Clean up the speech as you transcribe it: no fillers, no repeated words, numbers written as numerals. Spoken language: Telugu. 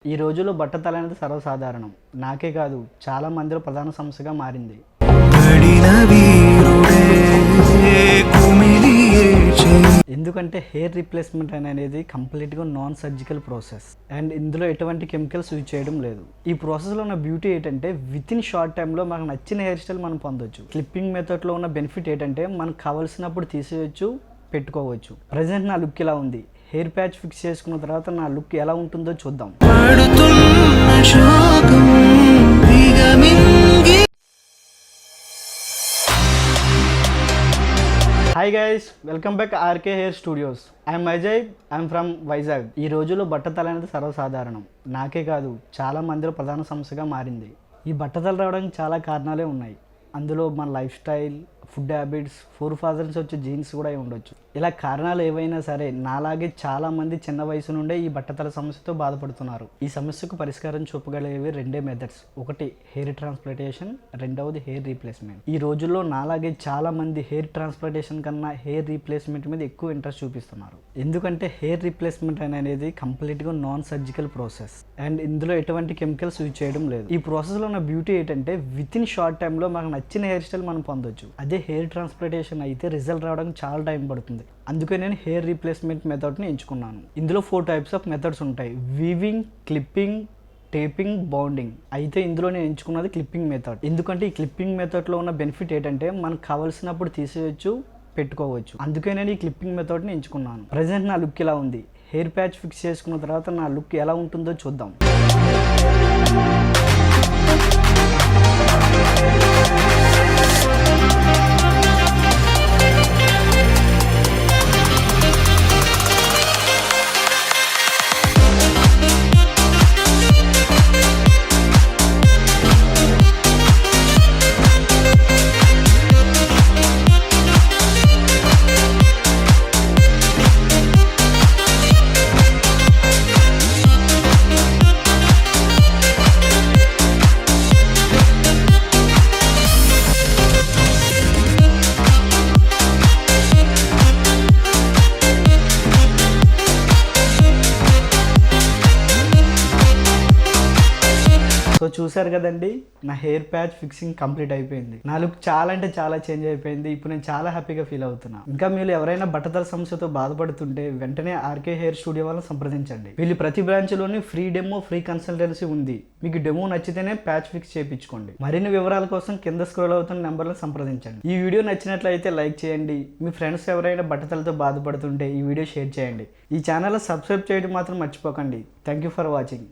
ఈ రోజుల్లో బట్టతల అనేది సర్వసాధారణం. నాకే కాదు చాలా మందిలో ప్రధాన సమస్యగా మారింది. ఎందుకంటే హెయిర్ రీప్లేస్మెంట్ అనేది కంప్లీట్గా నాన్ సర్జికల్ ప్రాసెస్ అండ్ ఇందులో ఎటువంటి కెమికల్స్ యూజ్ చేయడం లేదు. ఈ ప్రాసెస్లో ఉన్న బ్యూటీ ఏంటంటే విత్ ఇన్ షార్ట్ టైంలో మనకు నచ్చిన హెయిర్ స్టైల్ మనం పొందొచ్చు. క్లిప్పింగ్ మెథడ్లో ఉన్న బెనిఫిట్ ఏంటంటే మనకు కావాల్సినప్పుడు తీసేయచ్చు, పెట్టుకోవచ్చు. ప్రజెంట్ నా లుక్ ఇలా ఉంది. హెయిర్ ప్యాచ్ ఫిక్స్ చేసుకున్న తర్వాత నా లుక్ ఎలా ఉంటుందో చూద్దాం. Hi guys, welcome back RK hair studios. I'm Ajay, I'm from Vizag. ఈ రోజుల్లో బట్టతల అనేది సర్వసాధారణం. నాకే కాదు చాలా మందిలో ప్రధాన సమస్యగా మారింది. ఈ బట్టతల రావడానికి చాలా కారణాలే ఉన్నాయి. అందులో మన lifestyle, food habits, forefathers వచ్చే జీన్స్ కూడా ఉండొచ్చు. ఇలా కారణాలు ఏవైనా సరే నాలాగే చాలా మంది చిన్న వయసు నుండే ఈ బట్టతల సమస్యతో బాధపడుతున్నారు. ఈ సమస్యకు పరిష్కారం చూపగలిగేవి రెండే మెథడ్స్. ఒకటి హెయిర్ ట్రాన్స్ప్లాంటేషన్, రెండవది హెయిర్ రీప్లేస్మెంట్. ఈ రోజుల్లో నాలాగే చాలా మంది హెయిర్ ట్రాన్స్ప్లాంటేషన్ కన్నా హెయిర్ రీప్లేస్మెంట్ మీద ఎక్కువ ఇంట్రెస్ట్ చూపిస్తున్నారు. ఎందుకంటే హెయిర్ రీప్లేస్మెంట్ అనేది కంప్లీట్గా నాన్ సర్జికల్ ప్రాసెస్ అండ్ ఇందులో ఎటువంటి కెమికల్స్ యూజ్ చేయడం లేదు. ఈ ప్రాసెస్లో ఉన్న బ్యూటీ ఏంటంటే విత్ ఇన్ షార్ట్ టైంలో మనకు నచ్చిన హెయిర్ స్టైల్ మనం పొందొచ్చు. అదే హెయిర్ ట్రాన్స్ప్లాంటేషన్ అయితే రిజల్ట్ రావడానికి చాలా టైం పడుతుంది. అందుకే నేను హెయిర్ రీప్లేస్మెంట్ మెథడ్ని ఎంచుకున్నాను. ఇందులో 4 టైప్స్ ఆఫ్ మెథడ్స్ ఉంటాయి: వీవింగ్, క్లిప్పింగ్, టేపింగ్, బౌండింగ్. అయితే ఇందులో నేను ఎంచుకున్నది క్లిప్పింగ్ మెథడ్. ఎందుకంటే ఈ క్లిప్పింగ్ మెథడ్లో ఉన్న బెనిఫిట్ ఏంటంటే మనకు కావాల్సినప్పుడు తీసేయచ్చు, పెట్టుకోవచ్చు. అందుకే నేను ఈ క్లిప్పింగ్ మెథడ్ని ఎంచుకున్నాను. ప్రజెంట్ నా లుక్ ఇలా ఉంది. హెయిర్ ప్యాచ్ ఫిక్స్ చేసుకున్న తర్వాత నా లుక్ ఎలా ఉంటుందో చూద్దాం. సో చూసారు కదండి, నా హెయిర్ ప్యాచ్ ఫిక్సింగ్ కంప్లీట్ అయిపోయింది. నా లుక్ చాలా అంటే చాలా చేంజ్ అయిపోయింది. ఇప్పుడు నేను చాలా హ్యాపీగా ఫీల్ అవుతున్నా. ఇంకా మీరు ఎవరైనా బట్టతల సమస్యతో బాధపడుతుంటే వెంటనే ఆర్కే హెయిర్ స్టూడియో వాళ్ళని సంప్రదించండి. వీళ్ళు ప్రతి బ్రాంచ్లోని ఫ్రీ డెమో, ఫ్రీ కన్సల్టెన్సీ ఉంది. మీకు డెమో నచ్చితేనే ప్యాచ్ ఫిక్స్ చేయించుకోండి. మరిన్ని వివరాల కోసం కింద స్క్రోల్ అవుతున్న నెంబర్లను సంప్రదించండి. ఈ వీడియో నచ్చినట్లయితే లైక్ చేయండి. మీ ఫ్రెండ్స్ ఎవరైనా బట్టతలతో బాధపడుతుంటే ఈ వీడియో షేర్ చేయండి. ఈ ఛానల్ సబ్స్క్రైబ్ చేయడం మాత్రం మర్చిపోకండి. Thank you for watching.